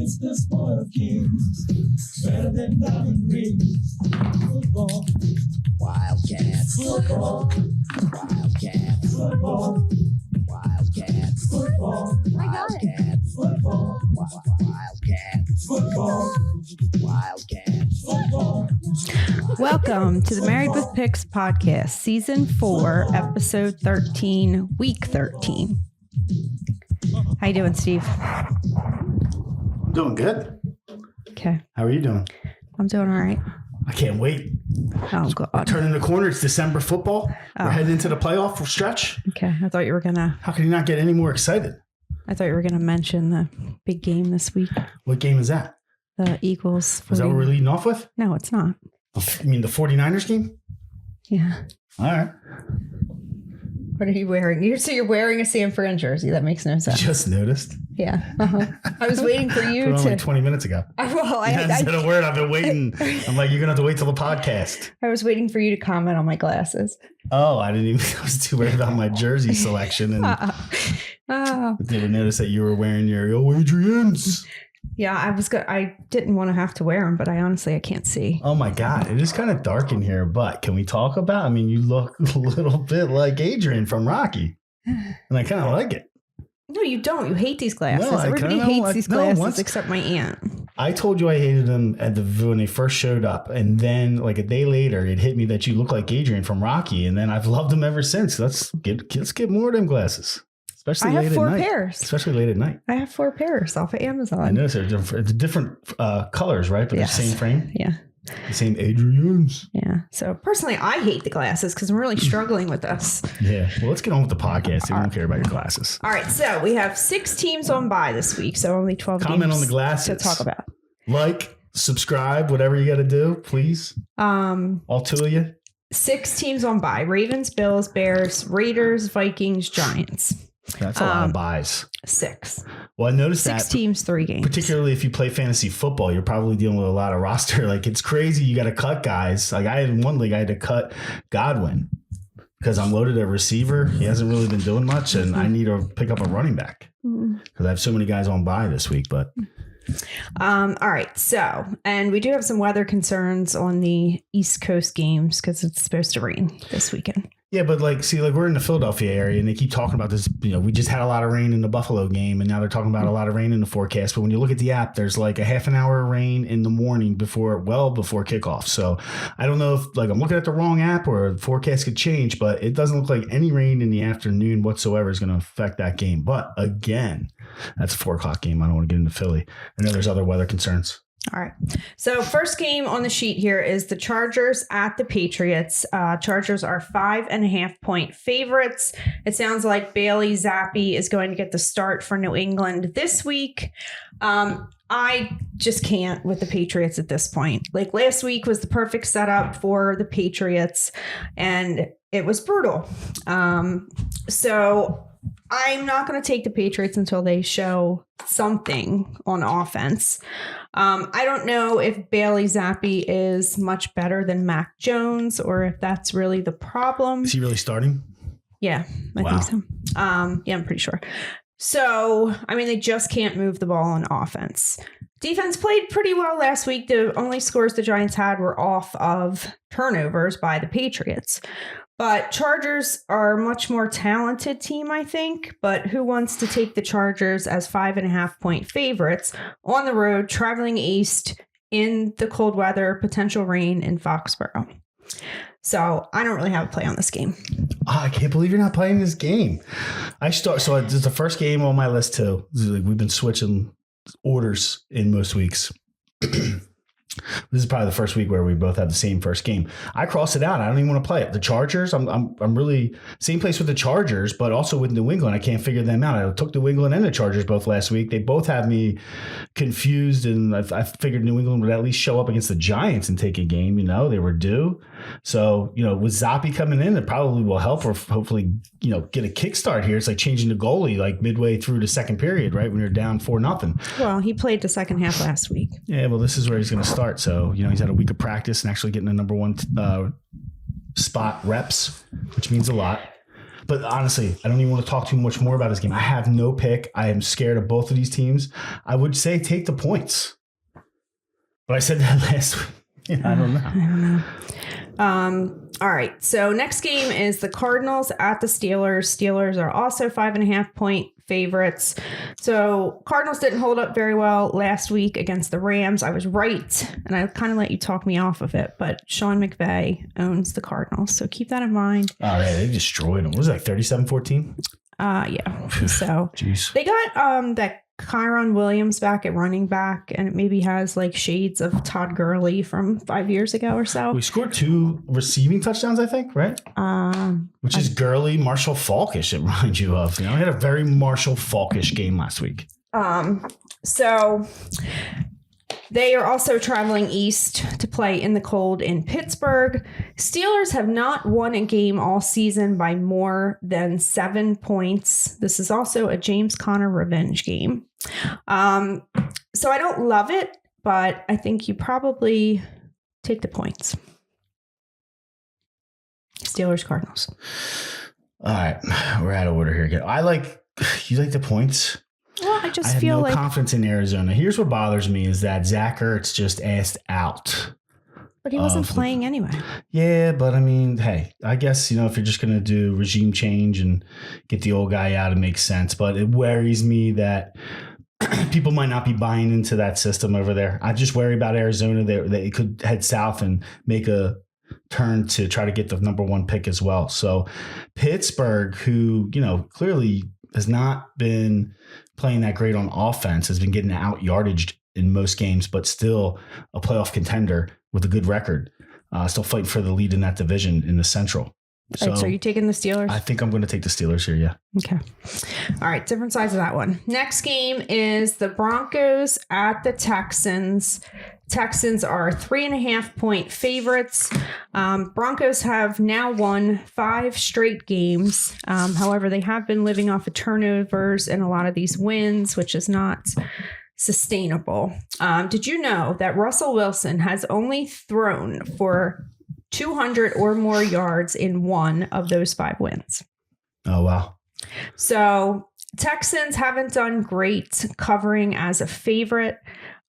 It's the sport of kings, better than diamond rings. Football, Wildcats. football, Wildcats. football, Wildcats. football, Wildcats. football, Wildcats. football, Wildcats. football. Welcome to the Married with Picks podcast, season 4, episode 13, week 13. How you doing, Steve? Doing good. Okay. How are you doing? I'm doing all right. I can't wait. Oh, God. Turning the corner. It's December football. Oh. We're heading into the playoff stretch. Okay. I thought you were gonna How can you not get any more excited? mention the big game this week. What game is that? The Eagles. Is that what we're leading off with? No, it's not. You mean the 49ers game? Yeah. All right. What are you wearing? So you're wearing a San Fran jersey. That makes no sense. Just noticed. Yeah. I was waiting for you Put on to. like 20 minutes ago. Well, I said a word. I've been waiting. I'm like, you're going to have to wait till the podcast. I was waiting for you to comment on my glasses. Oh, I was too worried about my jersey selection. And didn't notice that you were wearing your Adrians. Yeah, I didn't want to have to wear them, but I can't see. Oh my God, it is kind of dark in here, but can we talk about, I mean, you look a little bit like Adrian from Rocky, and I kind of like it. No, you don't. You hate these glasses. No, Everybody hates these glasses except my aunt. I told you I hated them when they first showed up, and then like a day later, it hit me that you look like Adrian from Rocky, and then I've loved them ever since. Let's get more of them glasses. Especially I have late 4 at night. pairs. Especially late at night. I have 4 pairs off of Amazon. I noticed they're different colors, right? But Yes. the same frame. Yeah. The same Adrians. Yeah. So personally, I hate the glasses because I'm really struggling with this. Yeah. Well, let's get on with the podcast. We don't care about your glasses. All right. So we have 6 teams on bye this week. So only 12 Comment games on the glasses. to talk about. Like, subscribe, whatever you got to do, please. All 2 of you. 6 teams on bye: Ravens, Bills, Bears, Raiders, Vikings, Giants. That's a lot of buys. 6. Well, I noticed 6 that teams, 3 games. particularly if you play fantasy football, you're probably dealing with a lot of roster. Like, it's crazy. You got to cut guys. Like, I had in one league, I had to cut Godwin because I'm loaded at receiver. He hasn't really been doing much, and I need to pick up a running back because I have so many guys on bye this week. But all right. So, and we do have some weather concerns on the East Coast games because it's supposed to rain this weekend. yeah, but like, see, like we're in the Philadelphia area and they keep talking about this. You know, we just had a lot of rain in the Buffalo game and now they're talking about a lot of rain in the forecast. But when you look at the app, there's like a half an hour of rain in the morning before kickoff. So I don't know if like I'm looking at the wrong app or the forecast could change, but it doesn't look like any rain in the afternoon whatsoever is going to affect that game. But again, that's a 4:00 game. I don't want to get into Philly. I know there's other weather concerns. All right. So first game on the sheet here is the Chargers at the Patriots. Chargers are 5.5-point favorites. It sounds like Bailey Zappi is going to get the start for New England this week. I just can't with the Patriots at this point. Like last week was the perfect setup for the Patriots and it was brutal. So I'm not going to take the Patriots until they show something on offense. I don't know if Bailey Zappi is much better than Mac Jones or if that's really the problem. Is he really starting? Yeah, I think so. Yeah, I'm pretty sure. So, I mean, they just can't move the ball on offense. Defense played pretty well last week. The only scores the Giants had were off of turnovers by the Patriots. But Chargers are a much more talented team, I think. But who wants to take the Chargers as 5.5-point favorites on the road, traveling east in the cold weather, potential rain in Foxborough? So I don't really have a play on this game. Oh, I can't believe you're not playing this game. So it's the first game on my list too. We've been switching orders in most weeks. This is probably the first week where we both had the same first game. I crossed it out. I don't even want to play it. The Chargers, I'm really same place with the Chargers, but also with New England. I can't figure them out. I took New England and the Chargers both last week. They both have me confused, and I figured New England would at least show up against the Giants and take a game. You know, they were due. So, you know, with Zappi coming in, it probably will help or hopefully, you know, get a kickstart here. It's like changing the goalie like midway through the second period, right? When you're down 4-0. Well, he played the second half last week. Yeah, well, this is where he's going to start. So, you know, he's had a week of practice and actually getting the number 1 spot reps, which means a lot. But honestly, I don't even want to talk too much more about this game. I have no pick. I am scared of both of these teams. I would say take the points. But I said that last week. I don't know. All right. So next game is the Cardinals at the Steelers. Steelers are also 5.5-point favorites. So Cardinals didn't hold up very well last week against the Rams. I was right, and I kind of let you talk me off of it, but Sean McVay owns the Cardinals. So keep that in mind. Oh, yeah, they destroyed them. What was it, like 37-14? Yeah. So Jeez. They got that Kyron Williams back at running back, and it maybe has like shades of Todd Gurley from 5 years ago or so. We scored 2 receiving touchdowns, I think, right? Which is Gurley, Marshall Falkish, it reminds you of. You know, we had a very Marshall Falkish game last week. So they are also traveling east to play in the cold in Pittsburgh. Steelers have not won a game all season by more than 7 points. This is also a James Conner revenge game. So I don't love it, but I think you probably take the points. Steelers, Cardinals. All right, we're out of order here again. You like the points? Well, I just I have feel no like confidence in Arizona. Here's what bothers me is that Zach Ertz just asked out. But he wasn't playing anyway. Yeah, but I mean, hey, I guess, if you're just going to do regime change and get the old guy out, it makes sense. But it worries me that people might not be buying into that system over there. I just worry about Arizona. They could head south and make a turn to try to get the number 1 pick as well. So Pittsburgh, who, clearly has not been playing that great on offense, has been getting out yardaged in most games, but still a playoff contender with a good record, still fighting for the lead in that division in the Central. So are you taking the Steelers? I think I'm going to take the Steelers here, yeah. Okay. All right, different sides of that one. Next game is the Broncos at the Texans. Texans are 3.5-point favorites. Broncos have now won 5 straight games. However, they have been living off of turnovers in a lot of these wins, which is not sustainable. Did you know that Russell Wilson has only thrown for 200 or more yards in 1 of those 5 wins? Oh, wow. So Texans haven't done great covering as a favorite.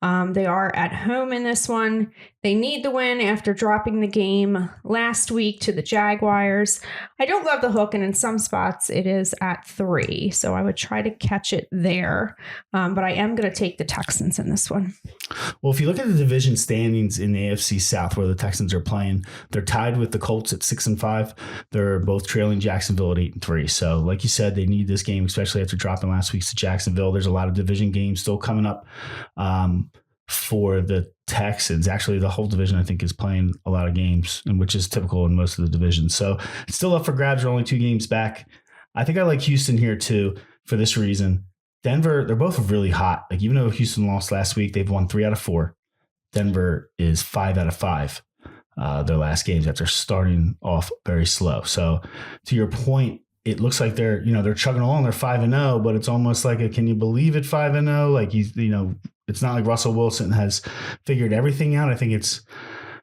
They are at home in this one. They need the win after dropping the game last week to the Jaguars. I don't love the hook, and in some spots it is at 3, so I would try to catch it there. But I am going to take the Texans in this one. Well, if you look at the division standings in the AFC South where the Texans are playing, they're tied with the Colts at 6-5. They're both trailing Jacksonville at 8-3. So like you said, they need this game, especially after dropping last week to Jacksonville. There's a lot of division games still coming up for the Texans. Actually, the whole division, I think, is playing a lot of games, and which is typical in most of the divisions. So it's still up for grabs. They're only 2 games back. I think I like Houston here too for this reason. Denver, they're both really hot. Like, even though Houston lost last week, they've won 3 out of 4. Denver is 5 out of 5. Their last games after starting off very slow. So to your point, it looks like they're chugging along. They're 5-0, but it's almost like can you believe it 5-0? Like it's not like Russell Wilson has figured everything out. I think it's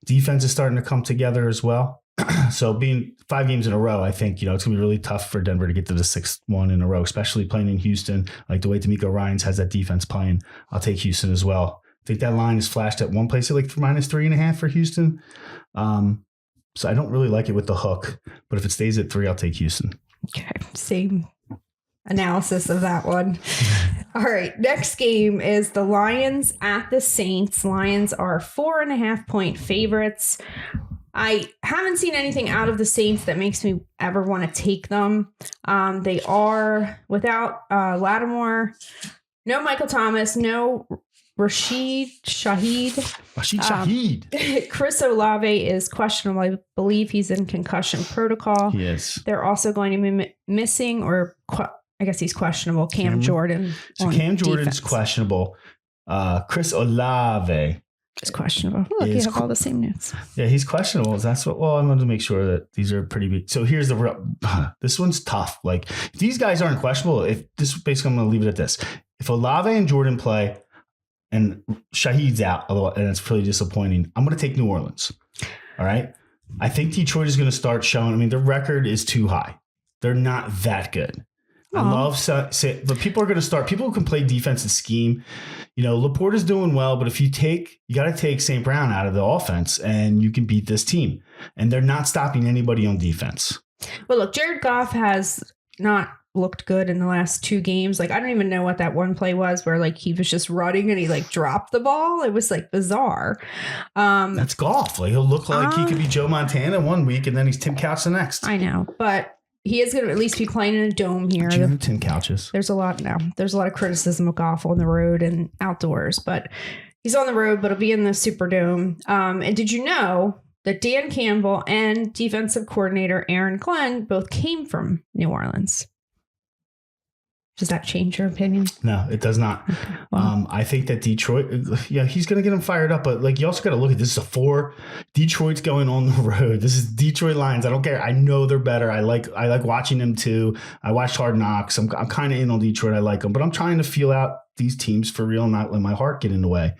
defense is starting to come together as well. So being 5 games in a row, I think, it's going to be really tough for Denver to get to the 6th one in a row, especially playing in Houston. Like the way D'Amico Ryans has that defense playing, I'll take Houston as well. I think that line is flashed at one place at like -3.5 for Houston. So I don't really like it with the hook, but if it stays at 3, I'll take Houston. Okay, same analysis of that one. All right, next game is the Lions at the Saints. Lions are 4.5-point favorites. I haven't seen anything out of the Saints that makes me ever want to take them. They are without Lattimore, no Michael Thomas, no Rashid Shaheed. Chris Olave is questionable. I believe he's in concussion protocol. Yes. They're also going to be missing, or I guess he's questionable, Cam Jordan. So Cam Jordan's questionable. Chris Olave is questionable. Look, you have all the same notes. Yeah, he's questionable. That's what. Well, I wanted to make sure that these are pretty big. So here's this one's tough. Like, if these guys aren't questionable, basically I'm going to leave it at this. If Olave and Jordan play, and Shaheed's out, and it's pretty disappointing, I'm going to take New Orleans. All right. I think Detroit is going to start showing. I mean, their record is too high. They're not that good. I love, but people are going to start. People who can play defensive scheme. Laporta's doing well, but if you got to take St. Brown out of the offense, and you can beat this team. And they're not stopping anybody on defense. Well, look, Jared Goff has not looked good in the last 2 games. Like, I don't even know what that one play was where like he was just running and he like dropped the ball. It was like bizarre. That's Goff. Like, he'll look like he could be Joe Montana one week and then he's Tim Couch the next. I know, but he is going to at least be playing in a dome here. Tim Couches. There's a lot of criticism of Goff on the road and outdoors, but he's on the road, but he'll be in the Superdome. And did you know that Dan Campbell and defensive coordinator Aaron Glenn both came from New Orleans? Does that change your opinion? No, it does not. Okay. Well, I think that Detroit, he's going to get him fired up. But like, you also got to look at this is a 4. Detroit's going on the road. This is Detroit Lions. I don't care. I know they're better. I like watching them too. I watched Hard Knocks. I'm kind of in on Detroit. I like them, but I'm trying to feel out these teams for real, not let my heart get in the way.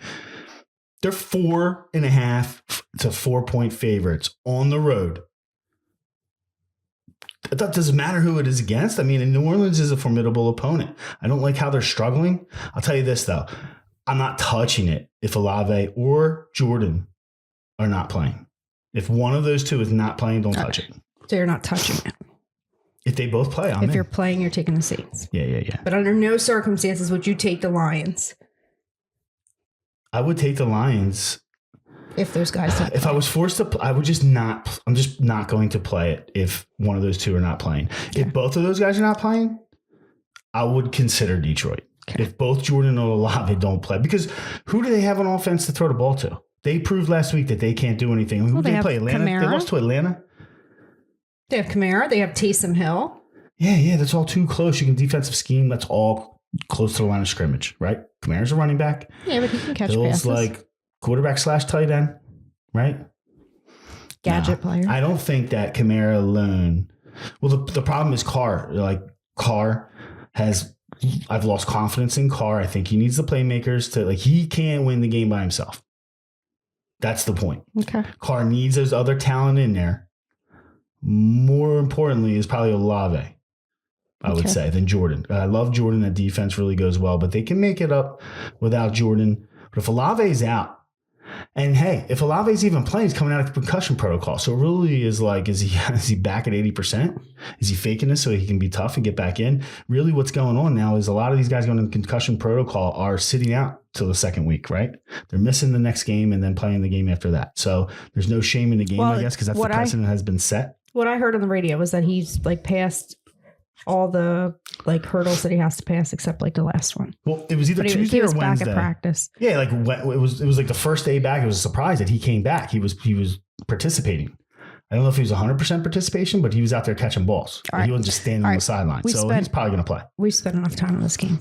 They're 4.5 to 4-point favorites on the road. That doesn't matter who it is against. I mean, New Orleans is a formidable opponent. I don't like how they're struggling. I'll tell you this, though. I'm not touching it if Olave or Jordan are not playing. If one of those two is not playing, don't touch it. So you're not touching it. If they both play, I'm If in. you're playing, you're taking the Saints. Yeah. But under no circumstances would you take the Lions. I would take the Lions. If those guys don't if I was forced to, I would just not. I'm just not going to play it if one of those two are not playing. Okay. If both of those guys are not playing, I would consider Detroit. Okay. If both Jordan or Olave don't play, because who do they have on offense to throw the ball to? They proved last week that they can't do anything. Who they play? Atlanta. Kamara. They lost to Atlanta. They have Kamara. They have Taysom Hill. Yeah. That's all too close. You can defensive scheme. That's all close to the line of scrimmage, right? Kamara's a running back. Yeah, but he can catch Hill's passes. like quarterback / tight end, right? Gadget player. I don't think that Kamara alone. Well, the problem is Carr. Like, Carr has. I've lost confidence in Carr. I think he needs the playmakers to, like, he can't win the game by himself. That's the point. Okay. Carr needs those other talent in there. More importantly is probably Olave, I would say, than Jordan. I love Jordan. That defense really goes well, but they can make it up without Jordan. But if Olave's out, and hey, if Olave's even playing, he's coming out of concussion protocol. So it really is like, is he back at 80%? Is he faking this so he can be tough and get back in? Really what's going on now is a lot of these guys going into concussion protocol are sitting out till the second week, right? They're missing the next game and then playing the game after that. So there's no shame in the game, I guess, because that's the precedent has been set. What I heard on the radio was that he's like passed all the like hurdles that he has to pass except like the last one. Well, it was either Tuesday or Wednesday. Back at practice. Yeah, like it was like the first day back. It was a surprise that he came back. He was participating. I don't know if he was 100% participation, but he was out there catching balls. Right. He wasn't just standing on the sideline. So he's probably going to play. We've spent enough time on this game.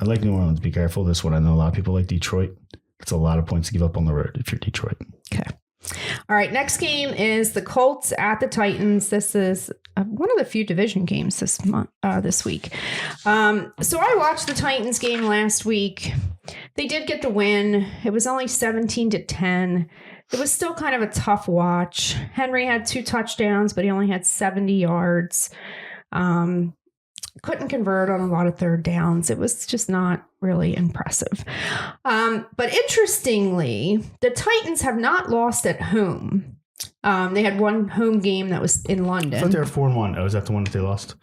I like New Orleans. Be careful. This one, I know a lot of people like Detroit. It's a lot of points to give up on the road if you're Detroit. Okay. All right. Next game is the Colts at the Titans. This is one of the few division games this week. So I watched the Titans game last week. They did get the win. It was only 17-10. It was still kind of a tough watch. Henry had 2 touchdowns, but he only had 70 yards. Couldn't convert on a lot of third downs. It was just not really impressive. But interestingly, the Titans have not lost at home. They had one home game that was in London. I thought they were 4-1. Oh, is that the one that they lost?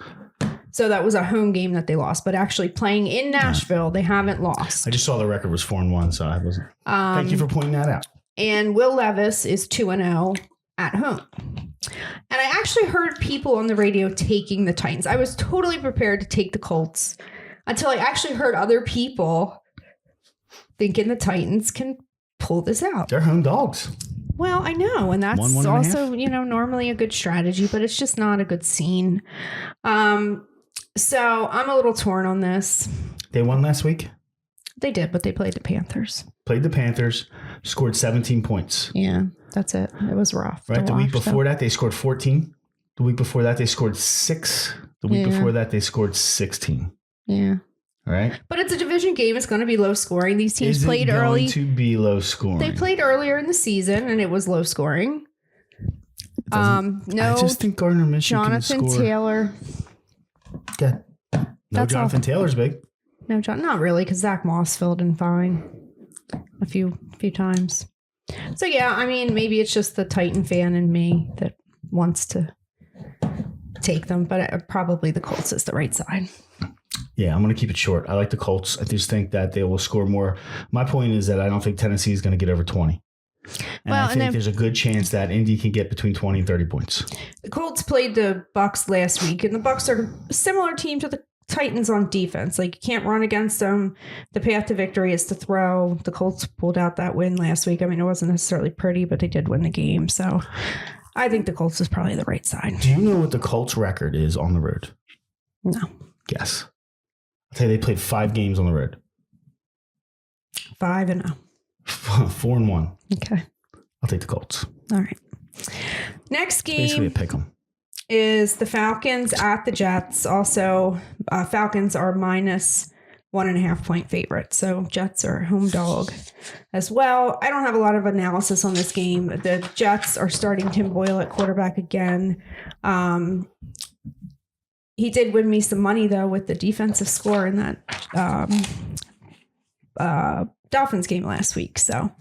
So that was a home game that they lost. But actually playing in Nashville, they haven't lost. I just saw the record was 4-1, so I wasn't. Thank you for pointing that out. And Will Levis is 2-0 at home. And I actually heard people on the radio taking the Titans. I was totally prepared to take the Colts until I actually heard other people thinking the Titans can pull this out. They're home dogs. Well, I know. And that's also, normally a good strategy, but it's just not a good scene. So I'm a little torn on this. They won last week? They did, but they played the Panthers. Scored 17 points. Yeah, that's it. It was rough. Right. The week before that, they scored 14. The week before that, they scored 6. The week before that, they scored 16. Yeah. All right. But it's a division game. It's going to be low scoring. These teams played early. It's going to be low scoring. They played earlier in the season, and it was low scoring. I just think Gardner Minshew Jonathan can score. Taylor. Good. No That's Jonathan all. Taylor's big. No, John, not really, because Zach Moss filled in fine a few times. So yeah, I mean, maybe it's just the Titan fan in me that wants to take them, but probably the Colts is the right side. Yeah, I'm going to keep it short. I like the Colts. I just think that they will score more. My point is that I don't think Tennessee is going to get over 20. And I think there's a good chance that Indy can get between 20 and 30 points. The Colts played the Bucs last week, and the Bucs are a similar team to the Titans on defense. Like, you can't run against them. The path to victory is to throw. The Colts pulled out that win last week. I mean, it wasn't necessarily pretty, but they did win the game. So I think the Colts is probably the right side. Do you know what the Colts record is on the road? No. Guess. I'll tell you, they played 5 games on the road. 5-0. 4-1. Okay. I'll take the Colts. All right. Next Basically a game pick 'em. is the Falcons at the Jets. Also, Falcons are minus 1.5 point favorite. So Jets are home dog as well. I don't have a lot of analysis on this game. The Jets are starting Tim Boyle at quarterback again. He did win me some money, though, with the defensive score in that Dolphins game last week. So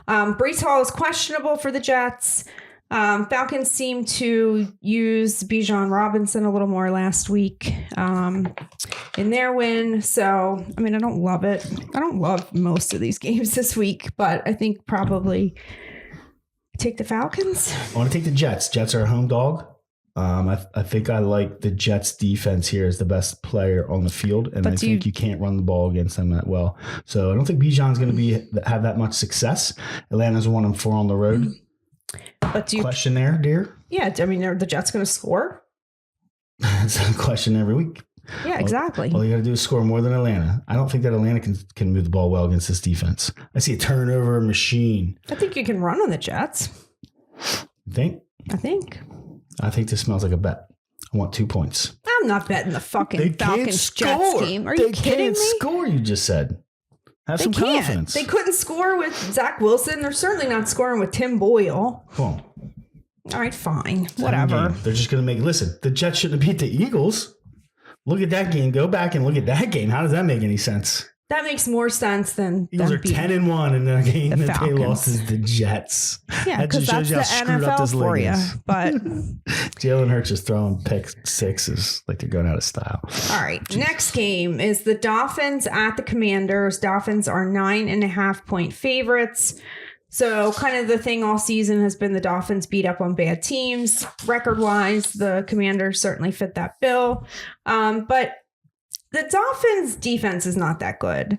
Breece Hall is questionable for the Jets. Falcons seem to use Bijan Robinson a little more last week in their win. So, I mean, I don't love it. I don't love most of these games this week, but I think probably take the Falcons. I want to take the Jets. Jets are a home dog. I think I like the Jets defense here as the best player on the field, and I think you can't run the ball against them that well. So I don't think Bijan's going to have that much success. Atlanta's 1-4 on the road. But do you question there, dear? Yeah, I mean, are the Jets going to score? It's a question every week. Yeah, exactly. All you got to do is score more than Atlanta. I don't think that Atlanta can move the ball well against this defense. I see a turnover machine. I think you can run on the Jets. You think? I think this smells like a bet. I want 2 points. I'm not betting the fucking Falcons Jets game. Are you kidding me? They can't score, you just said. Have some confidence. They couldn't score with Zach Wilson. They're certainly not scoring with Tim Boyle. Cool. All right, fine. Whatever. They're just going to listen, the Jets shouldn't have beat the Eagles. Look at that game. Go back and look at that game. How does that make any sense? That makes more sense than Eagles are 10-1 in the game that Falcons. they lost is the Jets. Yeah, that just because that's shows the you how screwed up NFL this for league you. is. But Jalen Hurts is throwing pick sixes like they're going out of style. All right. Next game is the Dolphins at the Commanders. Dolphins are 9.5 point favorites. So kind of the thing all season has been the Dolphins beat up on bad teams. Record-wise, the Commanders certainly fit that bill. But the Dolphins' defense is not that good.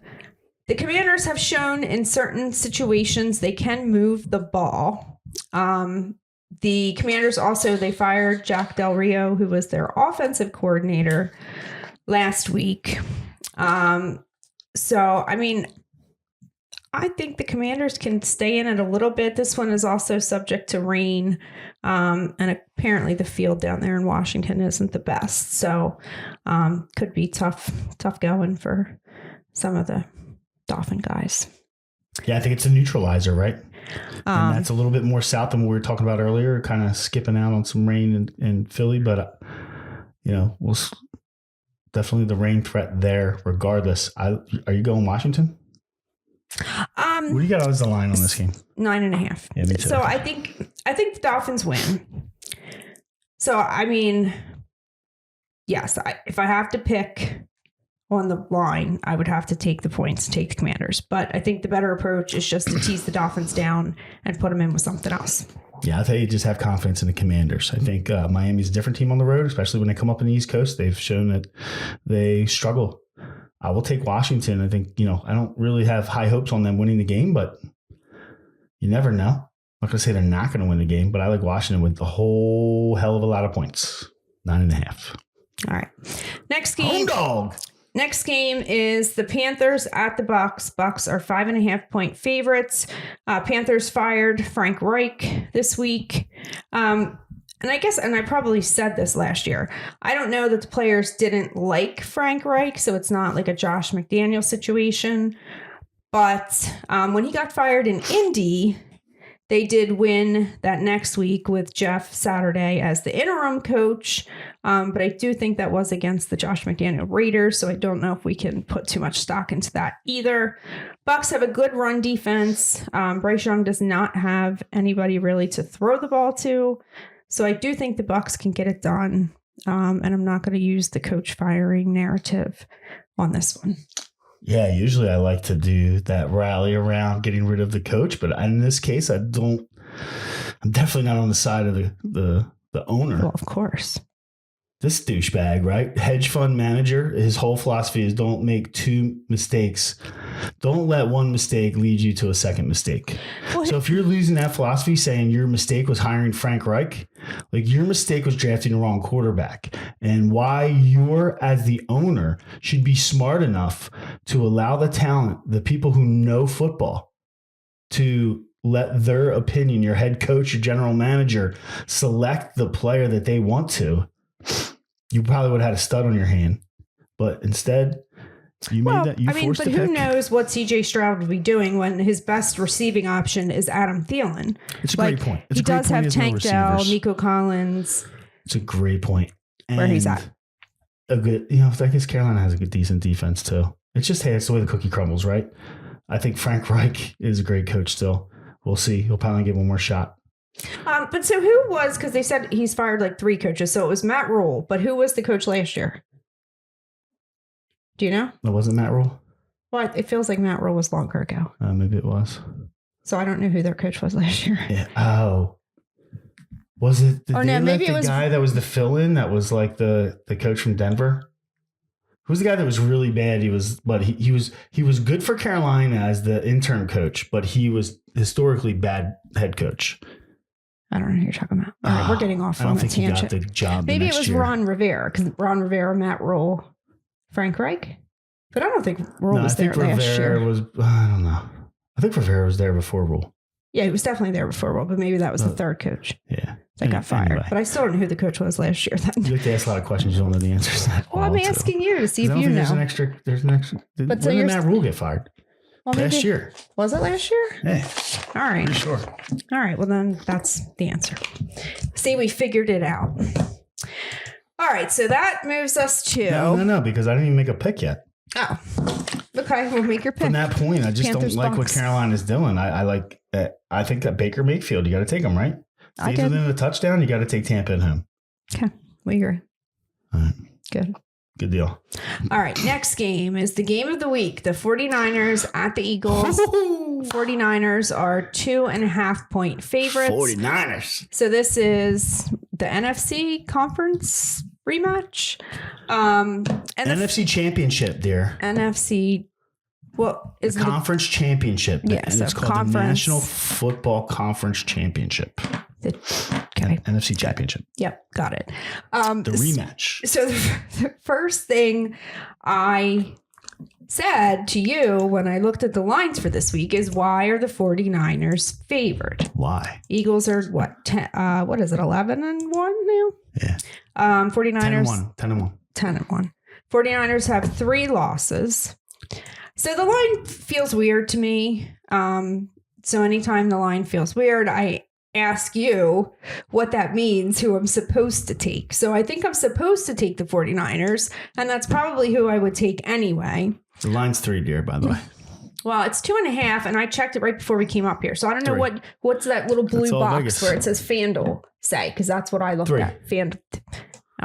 The Commanders have shown in certain situations they can move the ball. The Commanders also, they fired Jack Del Rio, who was their offensive coordinator last week. So, I mean, I think the Commanders can stay in it a little bit. This one is also subject to rain. And apparently the field down there in Washington isn't the best. So could be tough going for some of the Dolphin guys. Yeah, I think it's a neutralizer, right? And that's a little bit more south than what we were talking about earlier, kind of skipping out on some rain in Philly. But, we'll definitely the rain threat there regardless. Are you going Washington? What do you got as the line on this game? 9.5. Yeah, me too. So I think the Dolphins win. So, I mean, yes, if I have to pick on the line, I would have to take the points and take the Commanders. But I think the better approach is just to tease the Dolphins down and put them in with something else. Yeah, I'll tell you, just have confidence in the Commanders. I think Miami's a different team on the road, especially when they come up in the East Coast. They've shown that they struggle. I will take Washington. I think, I don't really have high hopes on them winning the game, but you never know. I'm not going to say they're not going to win the game, but I like Washington with a whole hell of a lot of points. 9.5. All right. Next game. Home dog. Next game is the Panthers at the Bucs. Bucs are 5.5 point favorites. Panthers fired Frank Reich this week. And I probably said this last year, I don't know that the players didn't like Frank Reich, so it's not like a Josh McDaniel situation. But when he got fired in Indy, They did win that next week with Jeff Saturday as the interim coach. But I do think that was against the Josh McDaniel Raiders. So I don't know if we can put too much stock into that either. Bucs have a good run defense. Bryce Young does not have anybody really to throw the ball to. So I do think the Bucs can get it done. And I'm not going to use the coach firing narrative on this one. Yeah, usually I like to do that rally around getting rid of the coach, but in this case, I'm definitely not on the side of the owner. Well, of course. This douchebag, right? Hedge fund manager, his whole philosophy is don't make two mistakes. Don't let one mistake lead you to a second mistake. Well, so if you're losing that philosophy, saying your mistake was hiring Frank Reich, like your mistake was drafting the wrong quarterback, and why you're, as the owner, should be smart enough to allow the talent, the people who know football, to let their opinion, your head coach, your general manager, select the player that they want to. You probably would have had a stud on your hand, but instead you made that. You forced the pick. Who knows what CJ Stroud would be doing when his best receiving option is Adam Thielen? It's a great point. He does have Tank Dell, Nico Collins. It's a great point. And where he's at. A good, I guess Carolina has a good, decent defense too. It's just, hey, it's the way the cookie crumbles, right? I think Frank Reich is a great coach still. We'll see. He'll probably get one more shot. But so who was, because they said he's fired like 3 coaches, so it was Matt Rule, but who was the coach last year? Do you know? It wasn't Matt Rule? Well, it feels like Matt Rule was longer ago. Maybe it was. So I don't know who their coach was last year. Yeah. Oh. Was it maybe it was the guy that was the fill-in that was like the coach from Denver? Who was the guy that was really bad? He was good for Carolina as the interim coach, but he was historically bad head coach. I don't know who you're talking about. All right, we're getting off on a tangent. I don't think he got the job. Maybe it was Ron Rivera, because Ron Rivera, Matt Rule, Frank Reich. But I don't think Rule was there last year. I don't know. I think Rivera was there before Rule. Yeah, he was definitely there before Rule, but maybe that was the third coach. Yeah. That got fired. Anyway. But I still don't know who the coach was last year then. You like to ask a lot of questions, you don't know the answers. Well, I'm asking you to see if you know. There's an extra. When did Matt Rule get fired? Last year. Was it last year? Yeah. All right. Pretty sure. All right. Well, then that's the answer. See, we figured it out. All right. So that moves us to. No, because I didn't even make a pick yet. Oh. Okay. We'll make your pick. From that point, I just Panthers, don't like Bucs. what Carolina's doing. I think that Baker Mayfield, you got to take him, right? If he's within a touchdown, you got to take Tampa and him. Okay. We agree. All right. Good. Good deal. All right. Next game is the game of the week. The 49ers at the Eagles. 49ers are 2.5 point favorites. 49ers. So this is the NFC Conference rematch. And NFC Championship, dear. NFC. Well, is the Conference Championship. Yeah, and so it's called the National Football Conference Championship. Okay. NFC Championship. Yep, got it. The rematch. So the first thing I said to you when I looked at the lines for this week is, why are the 49ers favored? Why? Eagles are what? 11-1 now? Yeah. 49ers 10-1. 49ers have 3 losses. So the line feels weird to me. So anytime the line feels weird, I ask you what that means, who I'm supposed to take. So I think I'm supposed to take the 49ers, and that's probably who I would take anyway. The line's 3, dear, by the way. Well, it's 2.5, and I checked it right before we came up here. So I don't know what's that little blue box Vegas. where it says FanDuel say, because that's what I looked 3. at. FanDuel.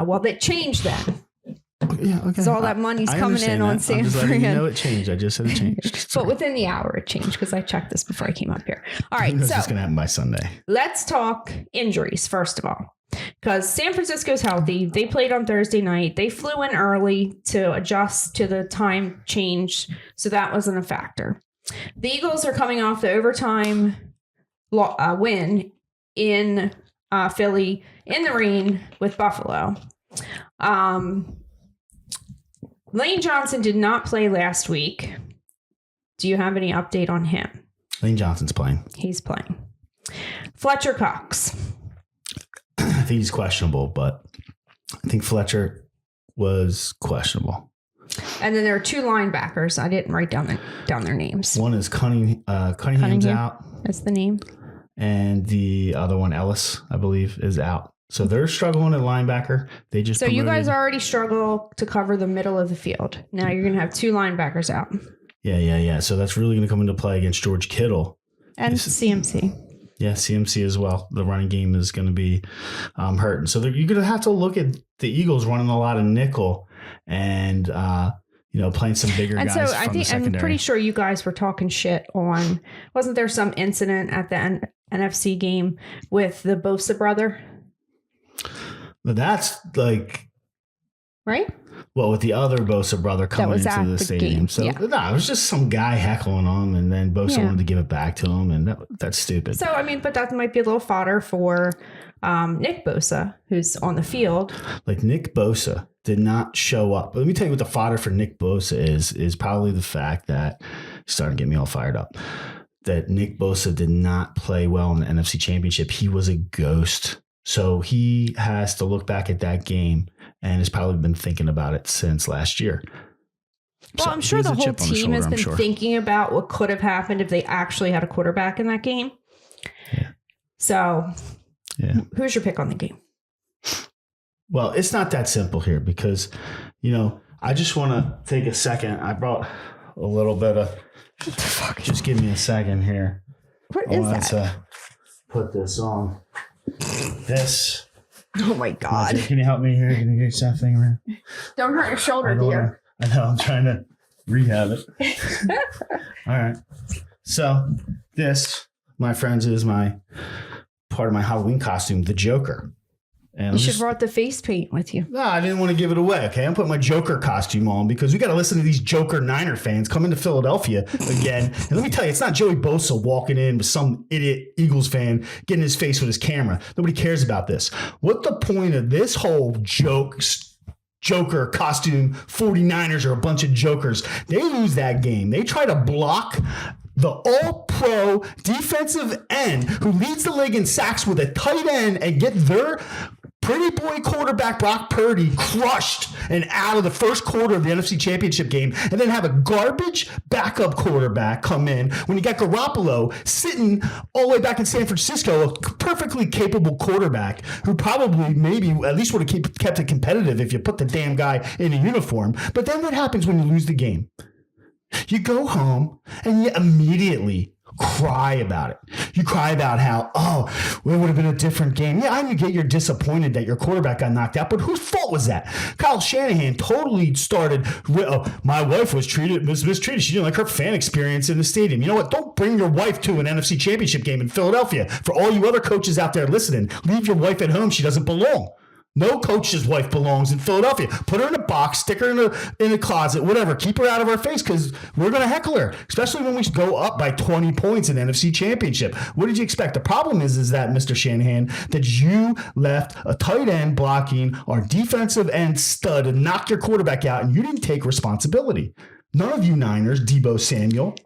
Well, they changed then. Yeah, okay. Because all that money's coming in on San Fran. I'm just letting you know it changed. I just said it changed. But within the hour, it changed because I checked this before I came up here. All right, so it's going to happen by Sunday. Let's talk injuries first of all, because San Francisco's healthy. They played on Thursday night. They flew in early to adjust to the time change, so that wasn't a factor. The Eagles are coming off the overtime win in Philly in the rain with Buffalo. Lane Johnson did not play last week. Do you have any update on him? Lane Johnson's playing. He's playing. Fletcher Cox. I think he's questionable, but I think Fletcher was questionable. And then there are 2 linebackers. I didn't write down their names. One is Cunningham's out. That's the name. and the other one, Ellis, I believe, is out. So they're struggling at linebacker. They just you guys already struggle to cover the middle of the field. Now you're going to have 2 linebackers out. Yeah. So that's really going to come into play against George Kittle. And CMC. Yeah, CMC as well. The running game is going to be hurting. So you're going to have to look at the Eagles running a lot of nickel and, playing some bigger guys. And so I'm pretty sure you guys were talking shit on, wasn't there some incident at the NFC game with the Bosa brother? That's like, right? Well, with the other Bosa brother coming into the stadium. Game. So it was just some guy heckling him, and then Bosa wanted to give it back to him, and that's stupid. So, but that might be a little fodder for Nick Bosa, who's on the field. Like Nick Bosa did not show up. But let me tell you what the fodder for Nick Bosa is probably the fact that, starting to get me all fired up, that Nick Bosa did not play well in the NFC Championship. He was a ghost. So he has to look back at that game and has probably been thinking about it since last year. Well, so I'm sure the whole team has been thinking about what could have happened if they actually had a quarterback in that game. Yeah. So who's your pick on the game? Well, it's not that simple here because, I just want to take a second. I brought a little bit of, just give me a second here. What is that? To put this on. This. Oh my God. Can you help me here? Can you get something around? Don't hurt your shoulder, dear. I know. I'm trying to rehab it. All right. So this, my friends, is part of my Halloween costume, the Joker. And you should have brought the face paint with you. No, I didn't want to give it away. Okay, I'm putting my Joker costume on because we got to listen to these Joker Niner fans coming to Philadelphia again. And let me tell you, it's not Joey Bosa walking in with some idiot Eagles fan getting his face with his camera. Nobody cares about this. What the point of this whole Joker costume? 49ers are a bunch of jokers. They lose that game. They try to block the all-pro defensive end who leads the league in sacks with a tight end and get their pretty boy quarterback Brock Purdy crushed and out of the first quarter of the NFC Championship game, and then have a garbage backup quarterback come in when you got Garoppolo sitting all the way back in San Francisco, a perfectly capable quarterback who probably maybe at least would have kept it competitive if you put the damn guy in a uniform. But then what happens when you lose the game? You go home and you immediately cry about it. You cry about how, it would have been a different game. Yeah, I get you're disappointed that your quarterback got knocked out, but whose fault was that? Kyle Shanahan totally started, my wife was mistreated. She didn't like her fan experience in the stadium. You know what? Don't bring your wife to an NFC Championship game in Philadelphia. For all you other coaches out there listening, leave your wife at home. She doesn't belong. No coach's wife belongs in Philadelphia. Put her in a box, stick her in a closet, whatever. Keep her out of our face because we're going to heckle her, especially when we go up by 20 points in the NFC Championship. What did you expect? The problem is that, Mr. Shanahan, that you left a tight end blocking our defensive end stud and knocked your quarterback out, and you didn't take responsibility. None of you Niners, Deebo Samuel,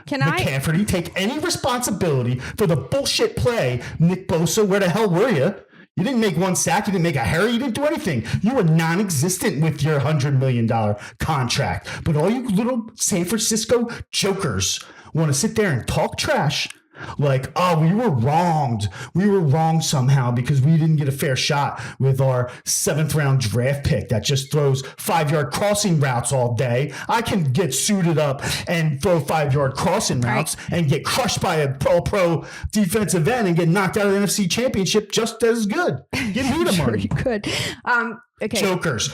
McCaffrey, take any responsibility for the bullshit play. Nick Bosa, where the hell were you? You didn't make one sack. You didn't make a hurry. You didn't do anything. You were non-existent with your $100 million contract. But all you little San Francisco jokers want to sit there and talk trash like, we were wronged. We were wronged somehow because we didn't get a fair shot with our 7th round draft pick that just throws 5-yard crossing routes all day. I can get suited up and throw 5-yard crossing routes and get crushed by a pro defensive end and get knocked out of the NFC Championship just as good. Give me the money. You could. Okay. Jokers.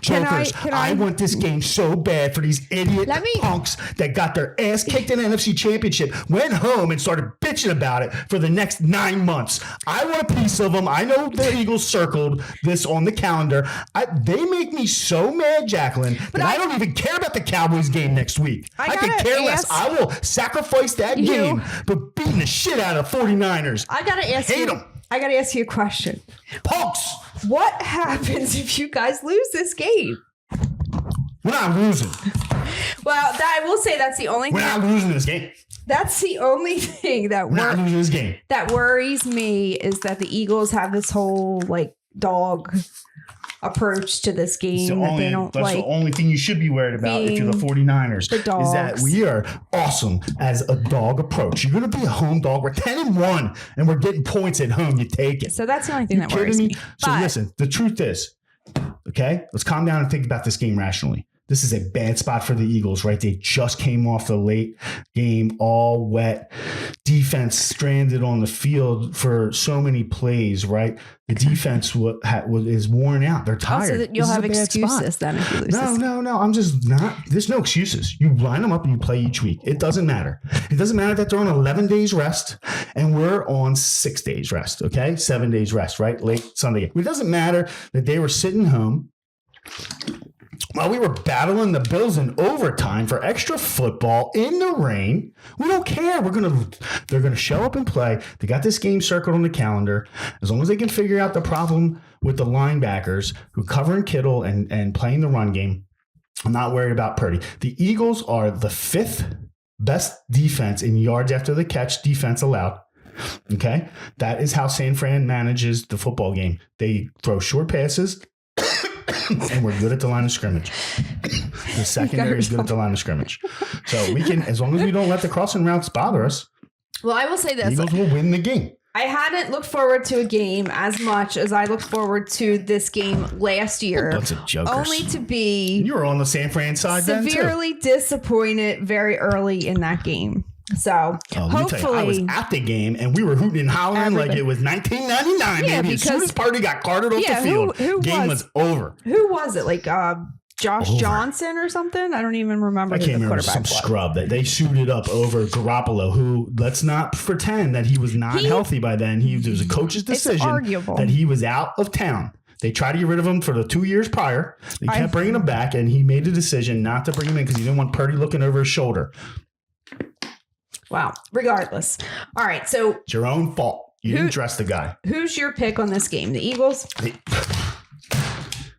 I want this game so bad for these idiot punks that got their ass kicked in the NFC Championship, went home and started bitching about it for the next 9 months. I want a piece of them. I know the Eagles circled this on the calendar. They make me so mad, Jacqueline, that I don't even care about the Cowboys game next week. I could care less. I will sacrifice that game, but beating the shit out of 49ers. I got to ask you. I got to ask you a question. Punks! What happens if you guys lose this game? We're not losing. Well, I will say that's the only thing. We're not losing this game. That's the only thing that not losing this game. That worries me is that the Eagles have this whole dog approach to this game. That's the only thing you should be worried about if you're the 49ers. The dogs. Is that we are awesome as a dog approach. You're going to be a home dog. We're 10-1, and we're getting points at home. You take it. So that's the only thing that worries me. So listen, the truth is, okay, let's calm down and think about this game rationally. This is a bad spot for the Eagles, right? They just came off the late game, all wet. Defense stranded on the field for so many plays, right? The defense is worn out. They're tired. Also, you'll have excuses then if you lose. No. I'm just not. There's no excuses. You line them up and you play each week. It doesn't matter. It doesn't matter that they're on 11 days rest and we're on 6 days rest, okay? 7 days rest, right? Late Sunday. It doesn't matter that they were sitting home while we were battling the Bills in overtime for extra football in the rain. We don't care. They're gonna show up and play. They got this game circled on the calendar. As long as they can figure out the problem with the linebackers who covering Kittle and playing the run game, I'm not worried about Purdy. The Eagles are the 5th best defense in yards after the catch defense allowed. Okay, that is how San Fran manages the football game. They throw short passes. And we're good at the line of scrimmage. The secondary is good at the line of scrimmage. So we can, as long as we don't let the crossing routes bother us. Well, I will say this. Eagles will win the game. I hadn't looked forward to a game as much as I looked forward to this game last year. Bunch of jokers. Only to be You were on the San Fran side then too. Severely disappointed very early in that game. So hopefully I was at the game and we were hooting and hollering like it was 1999. Yeah, baby. As soon as Party got carted off the field, game was over. Who was it? Like Josh Johnson or something? I don't even remember. I can't remember. Some scrub that they suited up over Garoppolo, who, let's not pretend that he was not healthy by then. It was a coach's decision that he was out of town. They tried to get rid of him for the 2 years prior. They kept bringing him back, and he made a decision not to bring him in because he didn't want Purdy looking over his shoulder. Wow. Regardless. All right. So it's your own fault. You didn't dress the guy. Who's your pick on this game? The Eagles?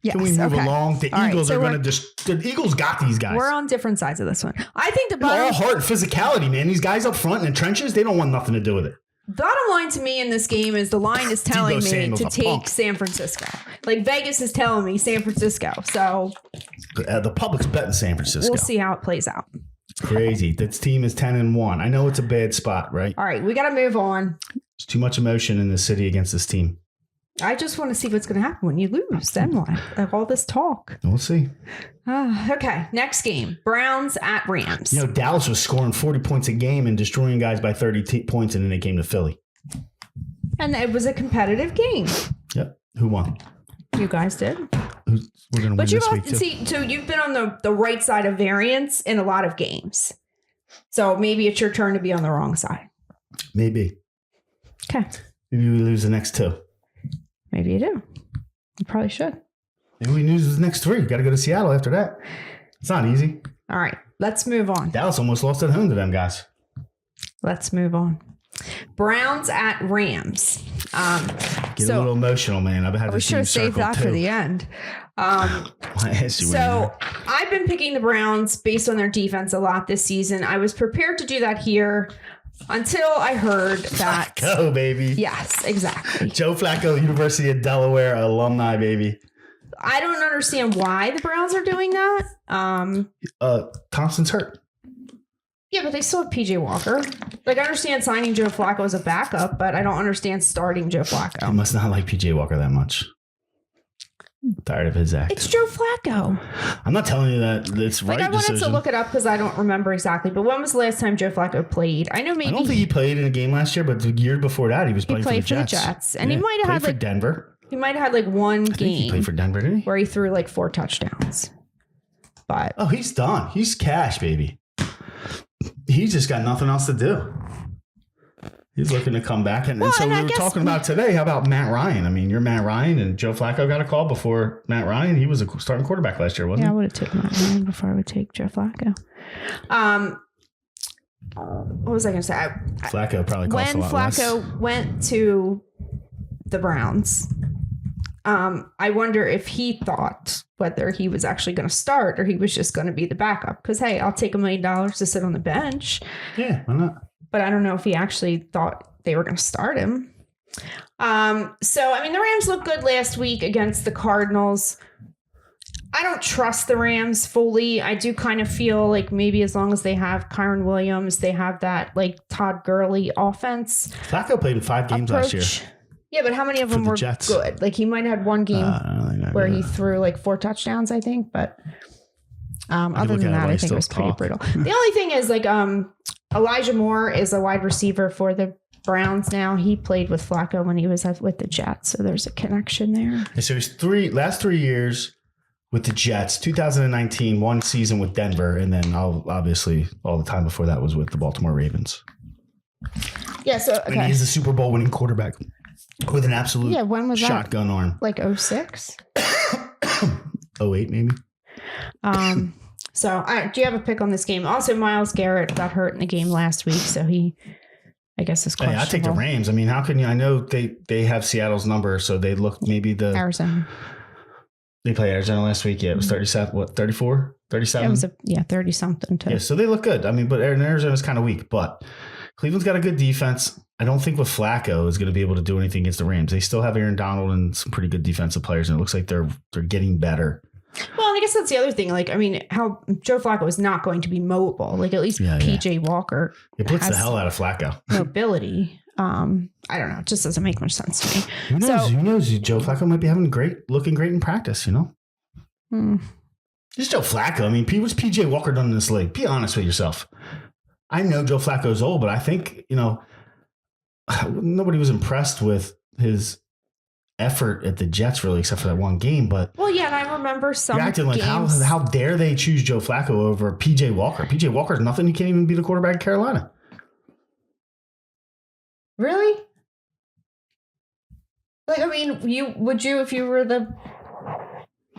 Yes, can we move along? The Eagles are going to the Eagles got these guys. We're on different sides of this one. I think it's all heart and physicality, man. These guys up front in the trenches, they don't want nothing to do with it. Bottom line to me in this game is the line is telling me to take San Francisco. Like Vegas is telling me San Francisco. So the public's betting San Francisco. We'll see how it plays out. Crazy. This team is 10-1. I know it's a bad spot, right? All right, we got to move on. There's too much emotion in the city against this team. I just want to see what's going to happen when you lose. Then what? Like all this talk. We'll see. Okay, next game. Browns at Rams. You know, Dallas was scoring 40 points a game and destroying guys by 30 points, and then they came to Philly. And it was a competitive game. Yep. Who won? You guys did. We're going to win this week, too. See, so you've been on the right side of variance in a lot of games. So maybe it's your turn to be on the wrong side. Maybe. Okay. Maybe we lose the next 2. Maybe you do. You probably should. Maybe we lose the next 3. Got to go to Seattle after that. It's not easy. All right. Let's move on. Dallas almost lost at home to them guys. Let's move on. Browns at Rams. Get a little emotional, man. I've had we should have saved that for the end. So I've been picking the Browns based on their defense a lot this season. I was prepared to do that here until I heard that. Flacco, baby. Yes, exactly. Joe Flacco, University of Delaware alumni, baby. I don't understand why the Browns are doing that. Thompson's hurt. Yeah, but they still have PJ Walker. Like, I understand signing Joe Flacco as a backup, but I don't understand starting Joe Flacco. I must not like PJ Walker that much. I'm tired of his act. It's Joe Flacco. I'm not telling you that it's right. I wanted to look it up because I don't remember exactly. But when was the last time Joe Flacco played? I know maybe. I don't think he played in a game last year, but the year before that, he was playing for the Jets. And he might have had for Denver. He might have had like one game. He played for Denver, didn't he? Where he threw like 4 touchdowns. But he's done. He's cash, baby. He's just got nothing else to do. He's looking to come back. And so we were talking about today, how about Matt Ryan? I mean, you're Matt Ryan, and Joe Flacco got a call before Matt Ryan. He was a starting quarterback last year, wasn't he? Yeah, I would have taken Matt Ryan before I would take Joe Flacco. What was I going to say? Flacco probably costs a lot less. When Flacco went to the Browns, I wonder if he thought whether he was actually going to start or he was just going to be the backup. Because, hey, I'll take $1 million to sit on the bench. Yeah, why not? But I don't know if he actually thought they were going to start him. So, I mean, the Rams looked good last week against the Cardinals. I don't trust the Rams fully. I do kind of feel like maybe as long as they have Kyron Williams, they have that like Todd Gurley offense. Flacco played in 5 games last year. Yeah, but how many of them were Jets. good? Like he might have had one game where he threw like 4 touchdowns, I think. But other than that, I think it was pretty brutal. The only thing is like Elijah Moore is a wide receiver for the Browns now. He played with Flacco when he was with the Jets, so there's a connection there. And so he's last 3 years with the Jets, 2019, 1 season with Denver, and then obviously all the time before that was with the Baltimore Ravens. Yeah, so okay. And he's the Super Bowl winning quarterback with an absolute when was shotgun that? arm. Like 06? 08 maybe. So do you have a pick on this game? Also, Myles Garrett got hurt in the game last week, so I guess is questionable. Hey, I take the Rams. I mean, how can you? I know they have Seattle's number, so they look maybe the Arizona. They played Arizona last week. Yeah, it was 37. What, 34? 37? It was 30 something too. Yeah, so they look good. I mean, but Arizona's kind of weak. But Cleveland's got a good defense. I don't think with Flacco is going to be able to do anything against the Rams. They still have Aaron Donald and some pretty good defensive players, and it looks like they're getting better. Well, I guess that's the other thing. Like, I mean, how Joe Flacco is not going to be mobile. Like, at least PJ Walker. It puts the hell out of Flacco. Mobility. I don't know. It just doesn't make much sense to me. Who knows? Who knows? Joe Flacco might be looking great in practice, you know? Just Joe Flacco. I mean, what's PJ Walker done in this league? Be honest with yourself. I know Joe Flacco's old, but I think, you know, nobody was impressed with his effort at the Jets really, except for that one game. But well, yeah, and I remember some you're acting like how dare they choose Joe Flacco over PJ Walker? PJ Walker's nothing. He can't even be the quarterback in Carolina. Really? Like, I mean, would you if you were the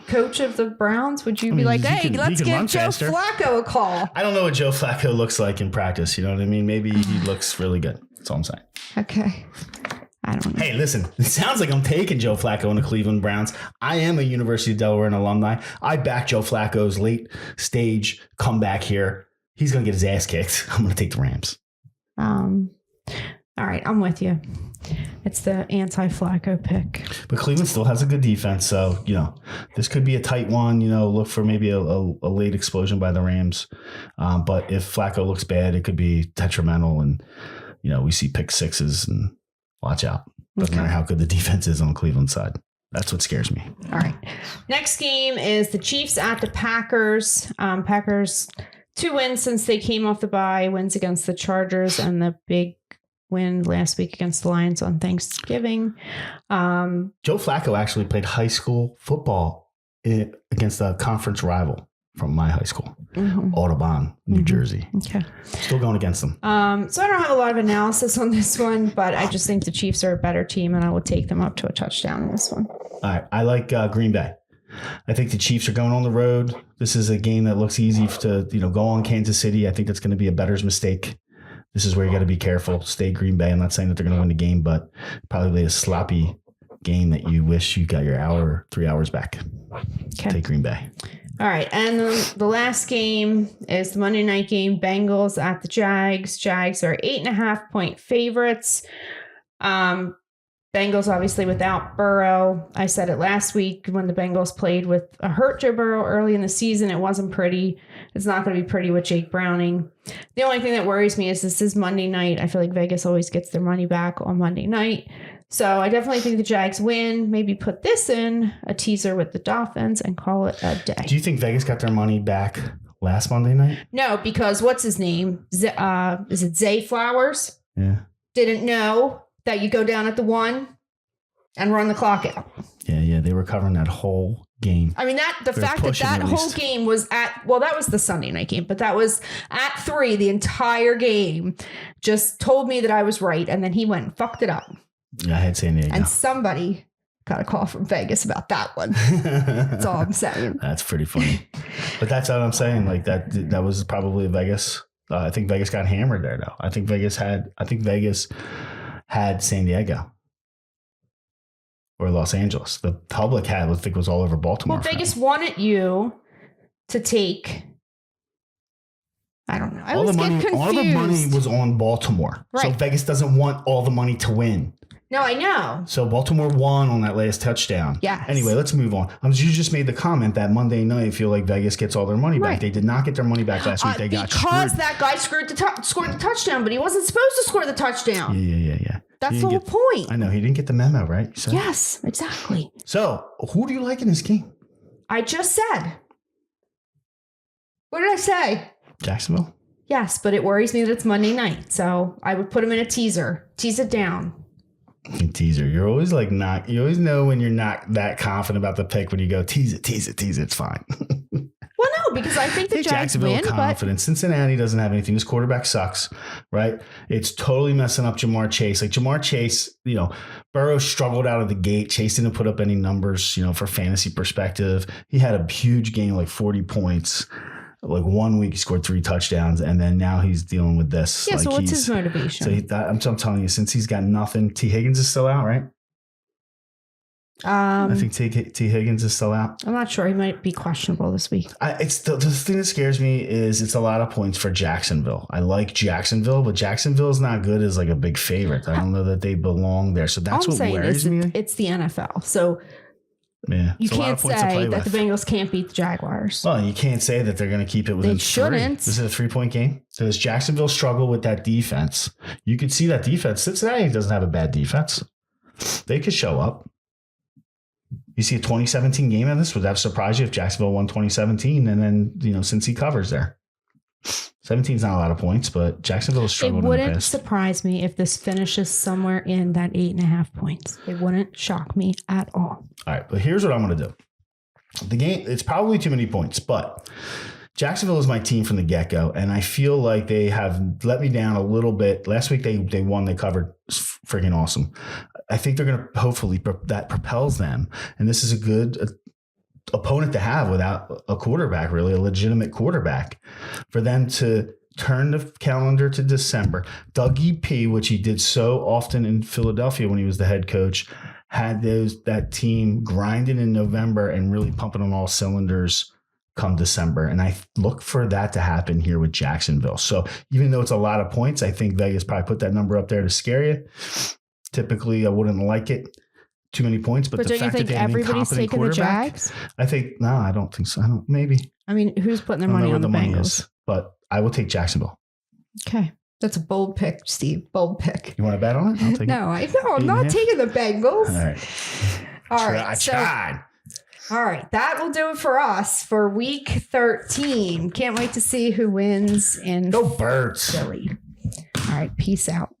coach of the Browns, would you be like, hey, let's give Joe Flacco a call? I don't know what Joe Flacco looks like in practice. You know what I mean? Maybe he looks really good. That's all I'm saying. Okay. I don't know. Hey, listen, it sounds like I'm taking Joe Flacco in the Cleveland Browns. I am a University of Delaware alumni. I back Joe Flacco's late stage comeback here. He's going to get his ass kicked. I'm going to take the Rams. All right, I'm with you. It's the anti-Flacco pick. But Cleveland still has a good defense, so, you know, this could be a tight one. You know, look for maybe a late explosion by the Rams. But if Flacco looks bad, it could be detrimental. And, you know, we see pick sixes and watch out. Doesn't matter how good the defense is on the Cleveland side. That's what scares me. All right. Next game is the Chiefs at the Packers. Packers 2 wins since they came off the bye, wins against the Chargers and the big win last week against the Lions on Thanksgiving. Joe Flacco actually played high school football against a conference rival from my high school, Audubon, New Jersey. Okay. Still going against them. So I don't have a lot of analysis on this one, but I just think the Chiefs are a better team, and I will take them up to a touchdown in this one. All right. I like Green Bay. I think the Chiefs are going on the road. This is a game that looks easy to, you know, go on Kansas City. I think that's going to be a bettor's mistake. This is where you got to be careful. Stay Green Bay. I'm not saying that they're going to win the game, but probably a sloppy game that you wish you got your 3 hours back. Okay. Take Green Bay. All right. And the last game is the Monday night game, Bengals at the Jags. Jags are 8.5-point favorites. Bengals obviously without Burrow. I said it last week when the Bengals played with a hurt Joe Burrow early in the season. It wasn't pretty. It's not going to be pretty with Jake Browning. The only thing that worries me is this is Monday night. I feel like Vegas always gets their money back on Monday night. So I definitely think the Jags win. Maybe put this in a teaser with the Dolphins and call it a day. Do you think Vegas got their money back last Monday night? No, because what's his name? Is it Zay Flowers? Yeah. Didn't know that you go down at the 1 and run the clock out. Yeah. They were covering that whole game. I mean, the fact that whole game was that was the Sunday night game, but that was at 3, the entire game just told me that I was right. And then he went and fucked it up. Yeah, I had San Diego. And somebody got a call from Vegas about that one. That's all I'm saying. That's pretty funny. But that's what I'm saying. Like that was probably Vegas. I think Vegas got hammered there though. I think Vegas had San Diego or Los Angeles. The public I think was all over Baltimore. Well, Vegas wanted you to take. I don't know. All the money was on Baltimore. Right. So Vegas doesn't want all the money to win. No, I know. So Baltimore won on that last touchdown. Yes. Anyway, let's move on. You just made the comment that Monday night, I feel like Vegas gets all their money back. Right. They did not get their money back last week. They got because screwed. that guy scored the touchdown, but he wasn't supposed to score the touchdown. Yeah. That's the whole point. I know. He didn't get the memo, right? So, Yes, exactly. So who do you like in this game? I just said. What did I say? Jacksonville? Yes, but it worries me that it's Monday night. So I would put him in a teaser. Tease it down. Teaser. You're always like not, you always know when you're not that confident about the pick when you go tease it. It's fine. Well, no, because I think the Giants Jacksonville win, confident. Cincinnati doesn't have anything. This quarterback sucks, right? It's totally messing up Jamar Chase. Like Jamar Chase, Burrow struggled out of the gate. Chase didn't put up any numbers, for fantasy perspective. He had a huge game, like 40 points. Like 1 week, he scored 3 touchdowns, and then now he's dealing with this. Yeah, like so what's his motivation? So I'm telling you, since he's got nothing, T. Higgins is still out, right? I think T. Higgins is still out. I'm not sure. He might be questionable this week. It's the thing that scares me is it's a lot of points for Jacksonville. I like Jacksonville, but Jacksonville is not good as like a big favorite. I don't know that they belong there. So that's what worries me. It's the NFL. So yeah, you can't say that the Bengals can't beat the Jaguars. Well, you can't say that they're going to keep it within They shouldn't. 3. This is a 3-point game. So does Jacksonville struggle with that defense? You could see that defense. Cincinnati doesn't have a bad defense. They could show up. You see a 2017 game of this? Would that surprise you if Jacksonville won 2017 and then, since he covers there? 17 is not a lot of points, but Jacksonville has struggled. It wouldn't surprise me if this finishes somewhere in that 8.5 points. It wouldn't shock me at all. All right, but here's what I'm going to do. The game, it's probably too many points, but Jacksonville is my team from the get-go, and I feel like they have let me down a little bit. Last week they won, they covered. It's freaking awesome. I think they're going to hopefully that propels them, and this is a good opponent to have without a quarterback, really a legitimate quarterback, for them to turn the calendar to December. Dougie P, which he did so often in Philadelphia when he was the head coach, had that team grinding in November and really pumping on all cylinders come December. And I look for that to happen here with Jacksonville. So even though it's a lot of points, I think Vegas probably put that number up there to scare you. Typically, I wouldn't like it. Too many points, but the don't fact you think that they have an everybody's incompetent taking the quarterback, Jags? I don't think so. Maybe. I mean, who's putting their I don't money know on where the money Bengals? is, but I will take Jacksonville. Okay. That's a bold pick, Steve. Bold pick. You want to bet on it? I'll take it. I'm not taking the Bengals. All right. All right. I tried. All right. That will do it for us for week 13. Can't wait to see who wins in Go Birds. Philly. All right. Peace out.